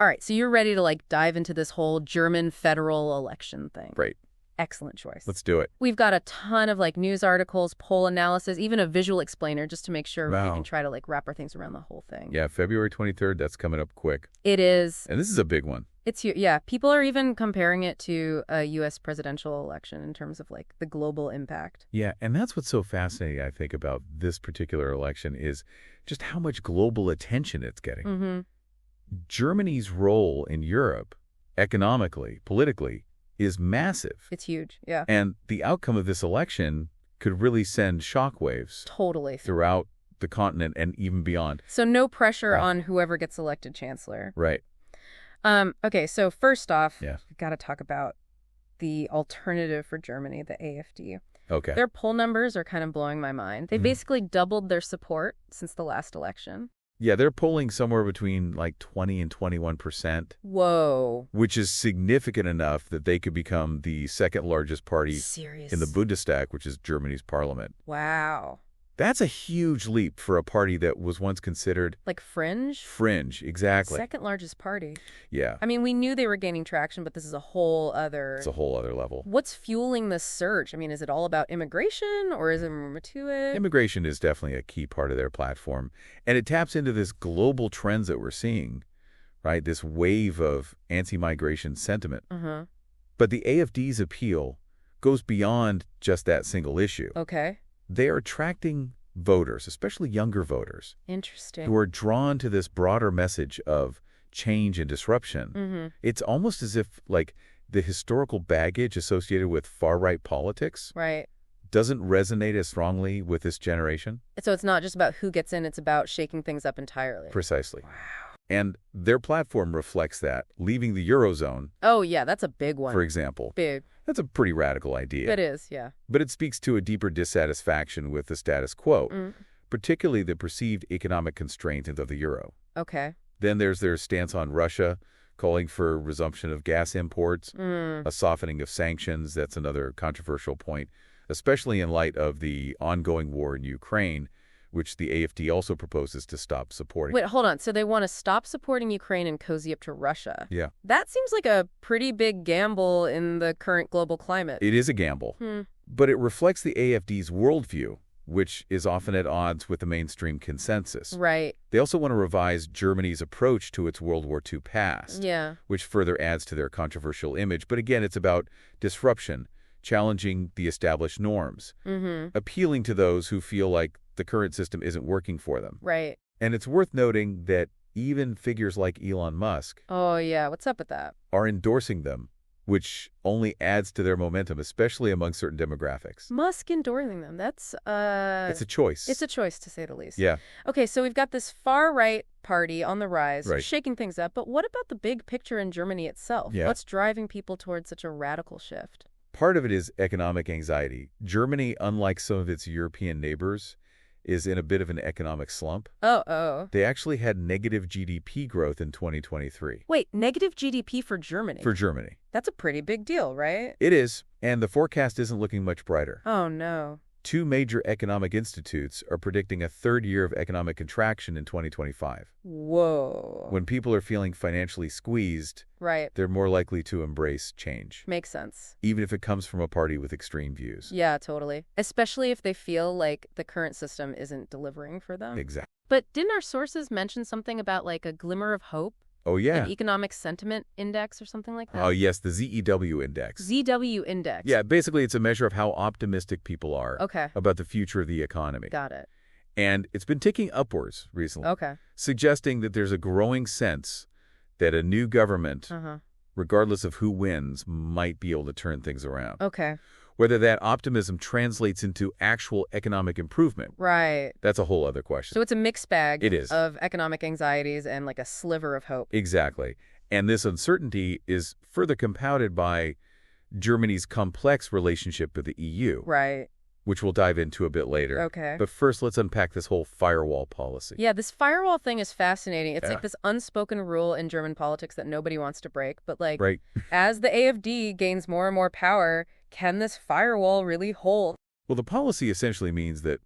All right, so you're ready to dive into this whole German federal election thing. Right. Excellent choice. Let's do it. We've got a ton of news articles, poll analysis, even a visual explainer just to make sure we Wow. can try to wrap our things around the whole thing. Yeah, February 23rd, that's coming up quick. It is. And this is a big one. It's huge. Yeah, people are even comparing it to a U.S. presidential election in terms of the global impact. Yeah, and that's what's so fascinating, I think, about this particular election is just how much global attention it's getting. Mm-hmm. Germany's role in Europe, economically, politically, is massive. It's huge, yeah. And the outcome of this election could really send shockwaves Totally. throughout the continent and even beyond. So no pressure Right. on whoever gets elected chancellor. Right. Okay, so first off, Yeah. we've got to talk about the alternative for Germany, the AfD. Okay. Their poll numbers are kind of blowing my mind. They basically doubled their support since the last election. Yeah, they're polling somewhere between 20 and 21%, Whoa. which is significant enough that they could become the second largest party Serious. in the Bundestag, which is Germany's parliament. Wow. That's a huge leap for a party that was once considered Fringe? fringe. Exactly. Second largest party. Yeah. I mean, we knew they were gaining traction, but this is a whole other... It's a whole other level. What's fueling this surge? I mean, is it all about immigration or is there more to it? Immigration is definitely a key part of their platform, and it taps into this global trends that we're seeing, right? This wave of anti-migration sentiment. Uh-huh. But the AfD's appeal goes beyond just that single issue. Okay. They are attracting voters, especially younger voters, Interesting. who are drawn to this broader message of change and disruption. Mm-hmm. It's almost as if, the historical baggage associated with far-right politics Right. doesn't resonate as strongly with this generation. So it's not just about who gets in, it's about shaking things up entirely. Precisely. Wow. And their platform reflects that, leaving the Eurozone, Oh, yeah, that's a big one. for example. Big. That's a pretty radical idea. It is, yeah. But it speaks to a deeper dissatisfaction with the status quo, particularly the perceived economic constraint of the euro. Okay. Then there's their stance on Russia, calling for resumption of gas imports, a softening of sanctions. That's another controversial point, especially in light of the ongoing war in Ukraine, which the AfD also proposes to stop supporting. Wait, hold on. So they want to stop supporting Ukraine and cozy up to Russia. Yeah. That seems like a pretty big gamble in the current global climate. It is a gamble, but it reflects the AfD's worldview, which is often at odds with the mainstream consensus. Right. They also want to revise Germany's approach to its World War II past, Yeah. which further adds to their controversial image. But again, it's about disruption, challenging the established norms, appealing to those who feel like the current system isn't working for them. Right. And it's worth noting that even figures like Elon Musk Oh, yeah. What's up with that? are endorsing them, which only adds to their momentum, especially among certain demographics. Musk endorsing them. That's, It's a choice. It's a choice, to say the least. Yeah. Okay, so we've got this far-right party on the rise, Right. shaking things up. But what about the big picture in Germany itself? Yeah. What's driving people towards such a radical shift? Part of it is economic anxiety. Germany, unlike some of its European neighbors, is in a bit of an economic slump. Oh. They actually had negative GDP growth in 2023. Wait, negative GDP for Germany? For Germany. That's a pretty big deal, right? It is, and the forecast isn't looking much brighter. Oh, no. Two major economic institutes are predicting a third year of economic contraction in 2025. Whoa. When people are feeling financially squeezed, Right. they're more likely to embrace change, Makes sense. even if it comes from a party with extreme views. Yeah, totally. Especially if they feel like the current system isn't delivering for them. Exactly. But didn't our sources mention something about a glimmer of hope? Oh, yeah. An economic sentiment index or something like that? Oh, yes, the ZEW index. ZW index. Yeah, basically it's a measure of how optimistic people are Okay. about the future of the economy. Got it. And it's been ticking upwards recently, Okay. suggesting that there's a growing sense that a new government, Uh-huh. regardless of who wins, might be able to turn things around. Okay. Whether that optimism translates into actual economic improvement, Right. that's a whole other question. So it's a mixed bag It is. of economic anxieties and a sliver of hope. Exactly. And this uncertainty is further compounded by Germany's complex relationship with the EU, Right. which we'll dive into a bit later. Okay. But first, let's unpack this whole firewall policy. Yeah, this firewall thing is fascinating. It's Yeah. like this unspoken rule in German politics that nobody wants to break. But Right. as the AfD gains more and more power, can this firewall really hold? Well, the policy essentially means that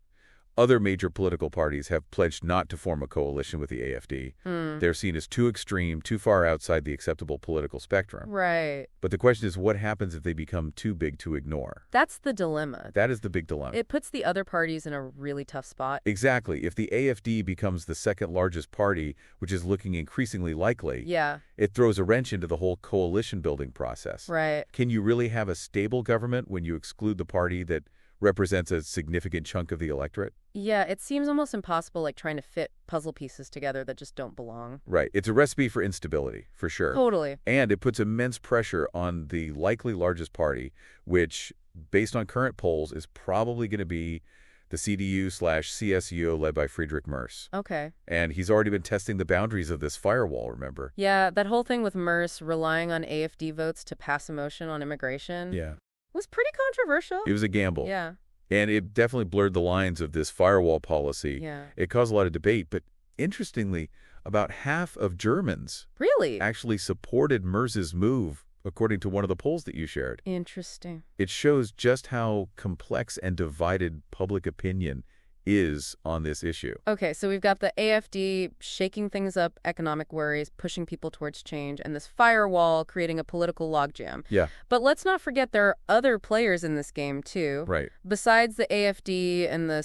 Other major political parties have pledged not to form a coalition with the AfD. They're seen as too extreme, too far outside the acceptable political spectrum. Right. But the question is, what happens if they become too big to ignore? That's the dilemma. That is the big dilemma. It puts the other parties in a really tough spot. Exactly. If the AfD becomes the second largest party, which is looking increasingly likely, Yeah. it throws a wrench into the whole coalition building process. Right. Can you really have a stable government when you exclude the party that represents a significant chunk of the electorate? Yeah, it seems almost impossible, like trying to fit puzzle pieces together that just don't belong. Right. It's a recipe for instability, for sure. Totally. And it puts immense pressure on the likely largest party, which, based on current polls, is probably going to be the CDU/CSU led by Friedrich Merz. Okay. And he's already been testing the boundaries of this firewall, remember? Yeah, that whole thing with Merz relying on AfD votes to pass a motion on immigration Yeah. was pretty controversial. It was a gamble. Yeah. And it definitely blurred the lines of this firewall policy. Yeah. It caused a lot of debate, but interestingly, about half of Germans Really? actually supported Merz's move, according to one of the polls that you shared. Interesting. It shows just how complex and divided public opinion is on this issue. Okay, so we've got the AfD shaking things up, economic worries, pushing people towards change, and this firewall creating a political logjam. Yeah. But let's not forget there are other players in this game, too. Right. Besides the AfD and the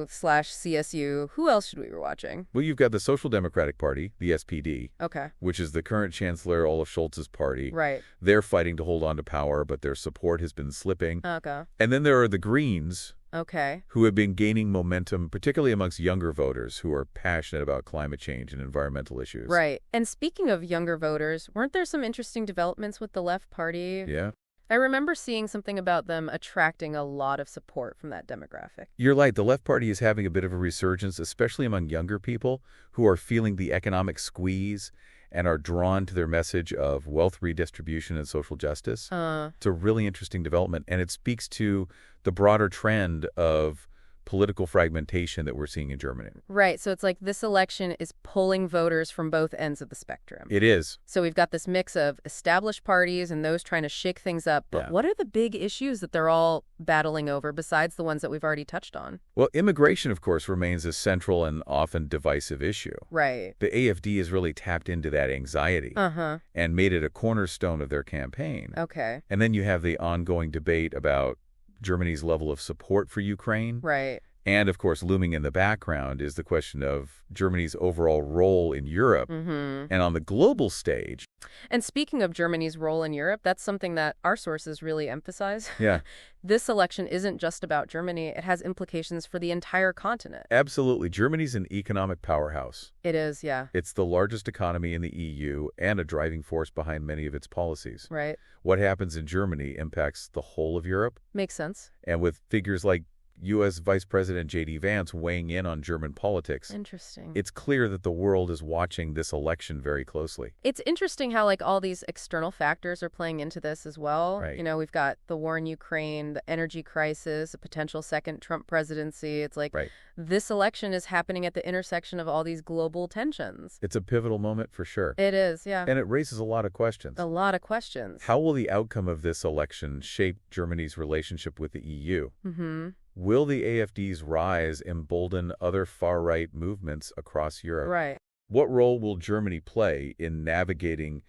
CDU/CSU, who else should we be watching? Well, you've got the Social Democratic Party, the SPD, Okay. which is the current Chancellor Olaf Scholz's party. Right. They're fighting to hold on to power, but their support has been slipping. Okay. And then there are the Greens, Okay. who have been gaining momentum, particularly amongst younger voters who are passionate about climate change and environmental issues. Right. And speaking of younger voters, weren't there some interesting developments with the Left Party? Yeah. I remember seeing something about them attracting a lot of support from that demographic. You're right. The Left Party is having a bit of a resurgence, especially among younger people who are feeling the economic squeeze and are drawn to their message of wealth redistribution and social justice. It's a really interesting development, and it speaks to the broader trend of political fragmentation that we're seeing in Germany. Right. So it's like this election is pulling voters from both ends of the spectrum. It is. So we've got this mix of established parties and those trying to shake things up. But Yeah. what are the big issues that they're all battling over besides the ones that we've already touched on? Well, immigration, of course, remains a central and often divisive issue. Right. The AfD has really tapped into that anxiety Uh-huh. and made it a cornerstone of their campaign. Okay. And then you have the ongoing debate about Germany's level of support for Ukraine. Right. And, of course, looming in the background is the question of Germany's overall role in Europe. Mm-hmm. And on the global stage, And speaking of Germany's role in Europe, that's something that our sources really emphasize. yeah, This election isn't just about Germany. It has implications for the entire continent. absolutely. Germany's an economic powerhouse. It is, yeah. It's the largest economy in the EU and a driving force behind many of its policies. Right. What happens in Germany impacts the whole of Europe. Makes sense. And with figures like U.S. Vice President J.D. Vance weighing in on German politics, Interesting. it's clear that the world is watching this election very closely. It's interesting how, like, all these external factors are playing into this as well. Right. You know, we've got the war in Ukraine, the energy crisis, a potential second Trump presidency. It's like Right. this election is happening at the intersection of all these global tensions. It's a pivotal moment for sure. It is, yeah. And it raises a lot of questions. A lot of questions. How will the outcome of this election shape Germany's relationship with the EU? Mm-hmm. Will the AfD's rise embolden other far-right movements across Europe? Right. What role will Germany play in navigating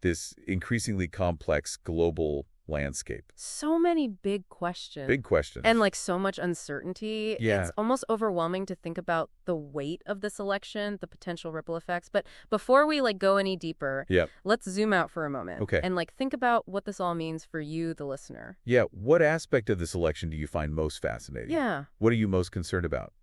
this increasingly complex global landscape? So many big questions. Big questions. And like so much uncertainty. Yeah. It's almost overwhelming to think about the weight of this election, the potential ripple effects. But before we like go any deeper, Yep. let's zoom out for a moment. Okay. And like think about what this all means for you, the listener. Yeah, what aspect of this election do you find most fascinating? Yeah. What are you most concerned about?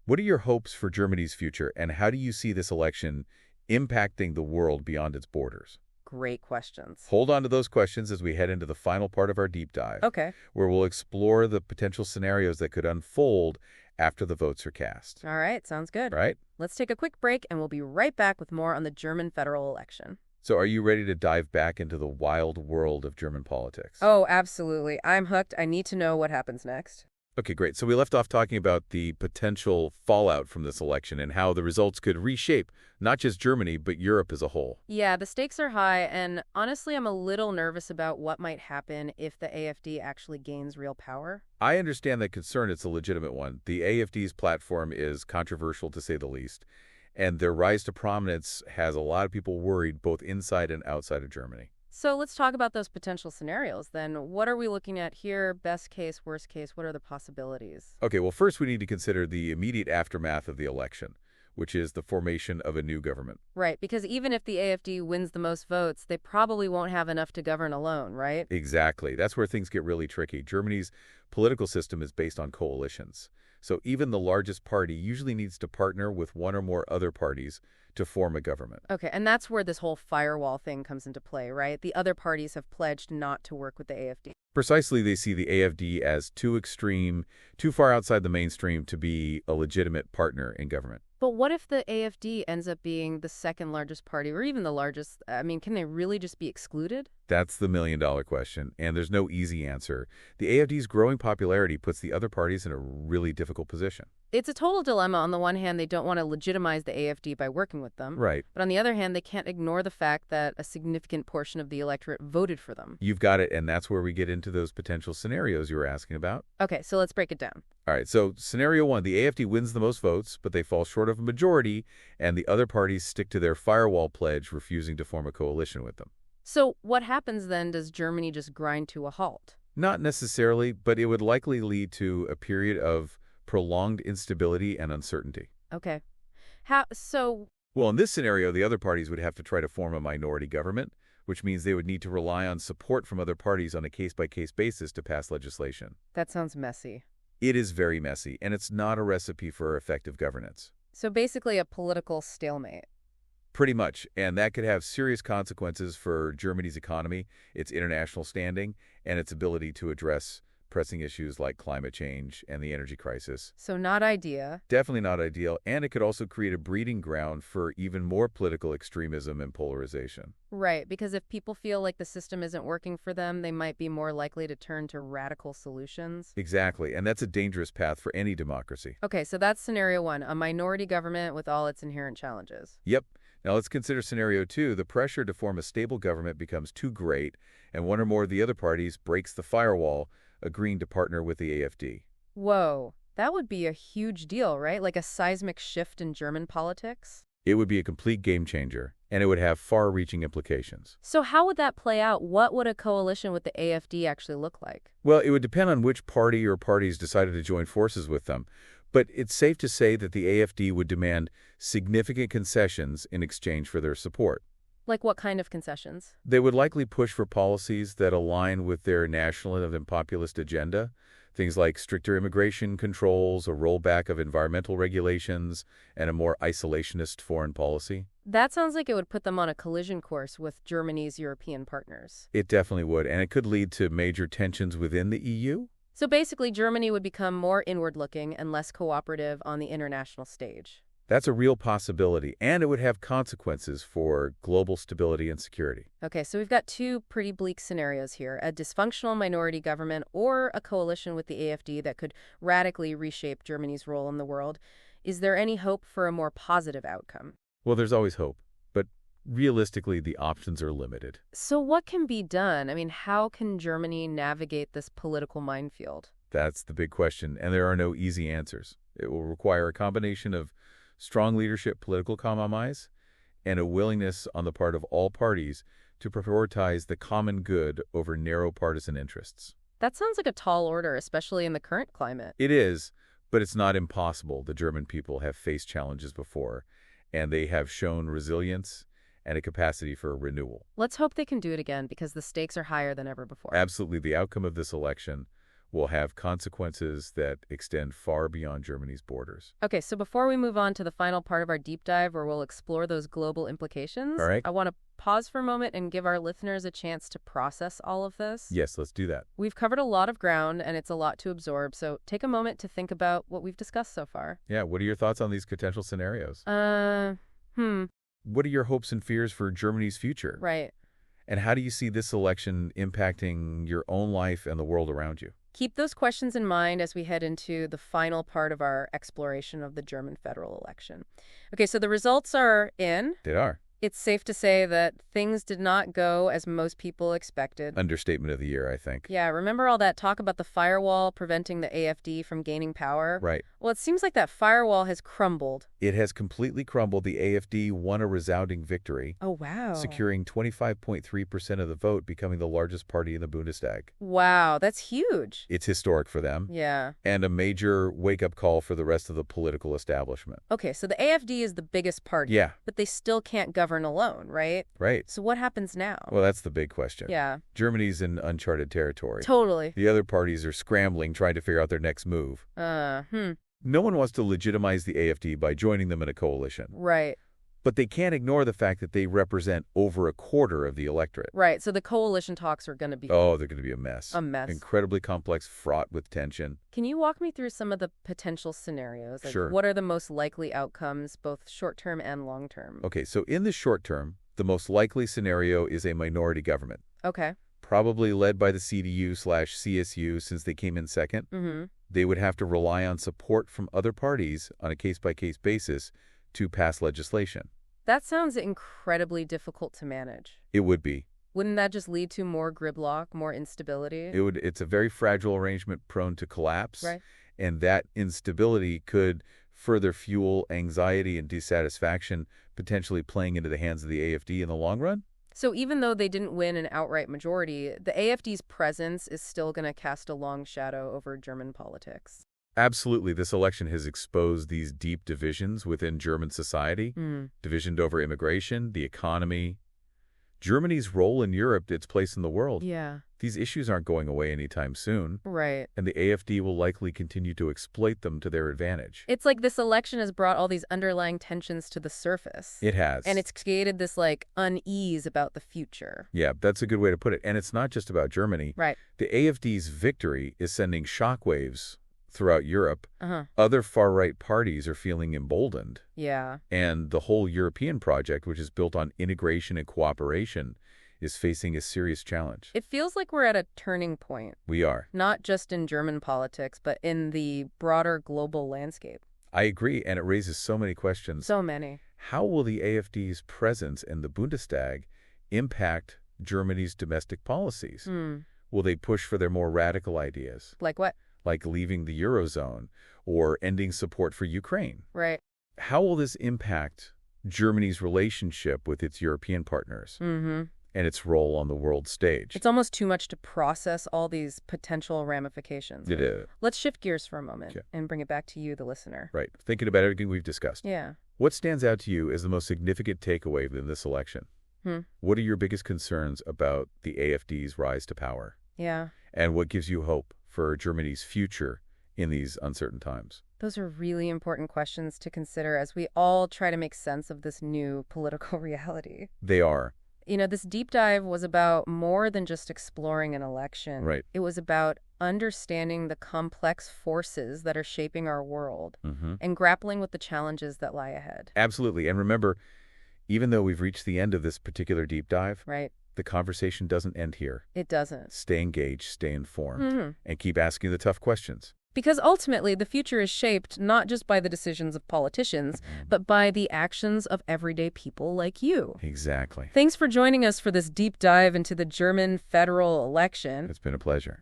What are your hopes for Germany's future, and how do you see this election impacting the world beyond its borders? Great questions. Hold on to those questions as we head into the final part of our deep dive, Okay. where we'll explore the potential scenarios that could unfold after the votes are cast. All right. Sounds good. Right? Let's take a quick break and we'll be right back with more on the German federal election. So are you ready to dive back into the wild world of German politics? Oh, absolutely. I'm hooked. I need to know what happens next. Okay, great. So we left off talking about the potential fallout from this election and how the results could reshape not just Germany, but Europe as a whole. Yeah, the stakes are high, and honestly, I'm a little nervous about what might happen if the AfD actually gains real power. I understand that concern. It's a legitimate one. The AfD's platform is controversial, to say the least, and their rise to prominence has a lot of people worried both inside and outside of Germany. So let's talk about those potential scenarios then. What are we looking at here? Best case, worst case, what are the possibilities? Okay, well, first we need to consider the immediate aftermath of the election, which is the formation of a new government. Right, because even if the AfD wins the most votes, they probably won't have enough to govern alone, right? Exactly. That's where things get really tricky. Germany's political system is based on coalitions. So even the largest party usually needs to partner with one or more other parties to form a government. Okay, and that's where this whole firewall thing comes into play, right? The other parties have pledged not to work with the AfD. Precisely, they see the AfD as too extreme, too far outside the mainstream to be a legitimate partner in government. But what if the AfD ends up being the second largest party or even the largest? I mean, can they really just be excluded? That's the million-dollar question, and there's no easy answer. The AfD's growing popularity puts the other parties in a really difficult position. It's a total dilemma. On the one hand, they don't want to legitimize the AfD by working with them. Right. But on the other hand, they can't ignore the fact that a significant portion of the electorate voted for them. You've got it, and that's where we get into those potential scenarios you were asking about. Okay, so let's break it down. All right, so scenario one, the AfD wins the most votes, but they fall short of a majority, and the other parties stick to their firewall pledge, refusing to form a coalition with them. So what happens then? Does Germany just grind to a halt? Not necessarily, but it would likely lead to a period of prolonged instability and uncertainty. Okay. So Well, in this scenario, the other parties would have to try to form a minority government, which means they would need to rely on support from other parties on a case-by-case basis to pass legislation. that sounds messy. It is very messy, and it's not a recipe for effective governance. So basically a political stalemate. Pretty much, and that could have serious consequences for Germany's economy, its international standing, and its ability to address pressing issues like climate change and the energy crisis. So not idea. Definitely not ideal, and it could also create a breeding ground for even more political extremism and polarization. Right, because if people feel like the system isn't working for them, they might be more likely to turn to radical solutions. Exactly, and that's a dangerous path for any democracy. Okay, so that's scenario one, a minority government with all its inherent challenges. Yep. Now let's consider scenario two. The pressure to form a stable government becomes too great, and one or more of the other parties breaks the firewall, agreeing to partner with the AfD. Whoa, that would be a huge deal, right? Like a seismic shift in German politics? It would be a complete game changer, and it would have far-reaching implications. So how would that play out? What would a coalition with the AfD actually look like? Well, it would depend on which party or parties decided to join forces with them, but it's safe to say that the AfD would demand significant concessions in exchange for their support. Like what kind of concessions? They would likely push for policies that align with their nationalist and populist agenda, things like stricter immigration controls, a rollback of environmental regulations, and a more isolationist foreign policy. That sounds like it would put them on a collision course with Germany's European partners. It definitely would, and it could lead to major tensions within the EU. So basically, Germany would become more inward-looking and less cooperative on the international stage. That's a real possibility, and it would have consequences for global stability and security. Okay, so we've got two pretty bleak scenarios here, a dysfunctional minority government or a coalition with the AfD that could radically reshape Germany's role in the world. Is there any hope for a more positive outcome? Well, there's always hope, but realistically, the options are limited. So what can be done? I mean, how can Germany navigate this political minefield? That's the big question, and there are no easy answers. It will require a combination of strong leadership, political compromise, and a willingness on the part of all parties to prioritize the common good over narrow partisan interests. That sounds like a tall order, especially in the current climate. It is, but it's not impossible. The German people have faced challenges before, and they have shown resilience and a capacity for renewal. Let's hope they can do it again because the stakes are higher than ever before. Absolutely, the outcome of this election will have consequences that extend far beyond Germany's borders. Okay, so before we move on to the final part of our deep dive where we'll explore those global implications, All right. I want to pause for a moment and give our listeners a chance to process all of this. Yes, let's do that. We've covered a lot of ground and it's a lot to absorb, so take a moment to think about what we've discussed so far. Yeah, what are your thoughts on these potential scenarios? What are your hopes and fears for Germany's future? Right. And how do you see this election impacting your own life and the world around you? Keep those questions in mind as we head into the final part of our exploration of the German federal election. Okay, so the results are in. They are. It's safe to say that things did not go as most people expected. Understatement of the year, I think. Yeah, remember all that talk about the firewall preventing the AfD from gaining power? Right. Well, it seems like that firewall has crumbled. It has completely crumbled. The AfD won a resounding victory, Oh, wow. securing 25.3% of the vote, becoming the largest party in the Bundestag. Wow, that's huge. It's historic for them. Yeah. And a major wake-up call for the rest of the political establishment. Okay, so the AfD is the biggest party. Yeah. But they still can't govern alone, right? Right. So what happens now? Well, that's the big question. Yeah. Germany's in uncharted territory. Totally. The other parties are scrambling, trying to figure out their next move. No one wants to legitimize the AfD by joining them in a coalition. Right. But they can't ignore the fact that they represent over a quarter of the electorate. Right, so the coalition talks are going to be... Oh, they're going to be a mess. A mess. Incredibly complex, fraught with tension. Can you walk me through some of the potential scenarios? Like, Sure. what are the most likely outcomes, both short-term and long-term? Okay, so in the short term, the most likely scenario is a minority government. Okay. Probably led by the CDU/CSU since they came in second. Mm-hmm. They would have to rely on support from other parties on a case-by-case basis to pass legislation. That sounds incredibly difficult to manage. It would be. Wouldn't that just lead to more gridlock, more instability? It's a very fragile arrangement prone to collapse. Right. And that instability could further fuel anxiety and dissatisfaction, potentially playing into the hands of the AfD in the long run. So even though they didn't win an outright majority, the AfD's presence is still going to cast a long shadow over German politics. Absolutely. This election has exposed these deep divisions within German society, division over immigration, the economy, Germany's role in Europe, its place in the world. Yeah. These issues aren't going away anytime soon. Right. And the AfD will likely continue to exploit them to their advantage. It's like this election has brought all these underlying tensions to the surface. It has. And it's created this, unease about the future. Yeah, that's a good way to put it. And it's not just about Germany. Right. The AfD's victory is sending shockwaves throughout Europe. Uh-huh. Other far-right parties are feeling emboldened. Yeah. And the whole European project, which is built on integration and cooperation, is facing a serious challenge. It feels like we're at a turning point. We are. Not just in German politics, but in the broader global landscape. I agree, and it raises so many questions. So many. How will the AfD's presence in the Bundestag impact Germany's domestic policies? Will they push for their more radical ideas? Like what? Like leaving the Eurozone or ending support for Ukraine? Right. How will this impact Germany's relationship with its European partners and its role on the world stage? It's almost too much to process all these potential ramifications. It is. Let's shift gears for a moment and bring it back to you, the listener. Right. Thinking about everything we've discussed. Yeah. What stands out to you as the most significant takeaway in this election? What are your biggest concerns about the AfD's rise to power? Yeah. And what gives you hope for Germany's future in these uncertain times? Those are really important questions to consider as we all try to make sense of this new political reality. They are. You know, this deep dive was about more than just exploring an election. Right. It was about understanding the complex forces that are shaping our world and grappling with the challenges that lie ahead. Absolutely. And remember, even though we've reached the end of this particular deep dive, Right. the conversation doesn't end here. It doesn't. Stay engaged, stay informed, and keep asking the tough questions. Because ultimately, the future is shaped not just by the decisions of politicians, but by the actions of everyday people like you. Exactly. Thanks for joining us for this deep dive into the German federal election. It's been a pleasure.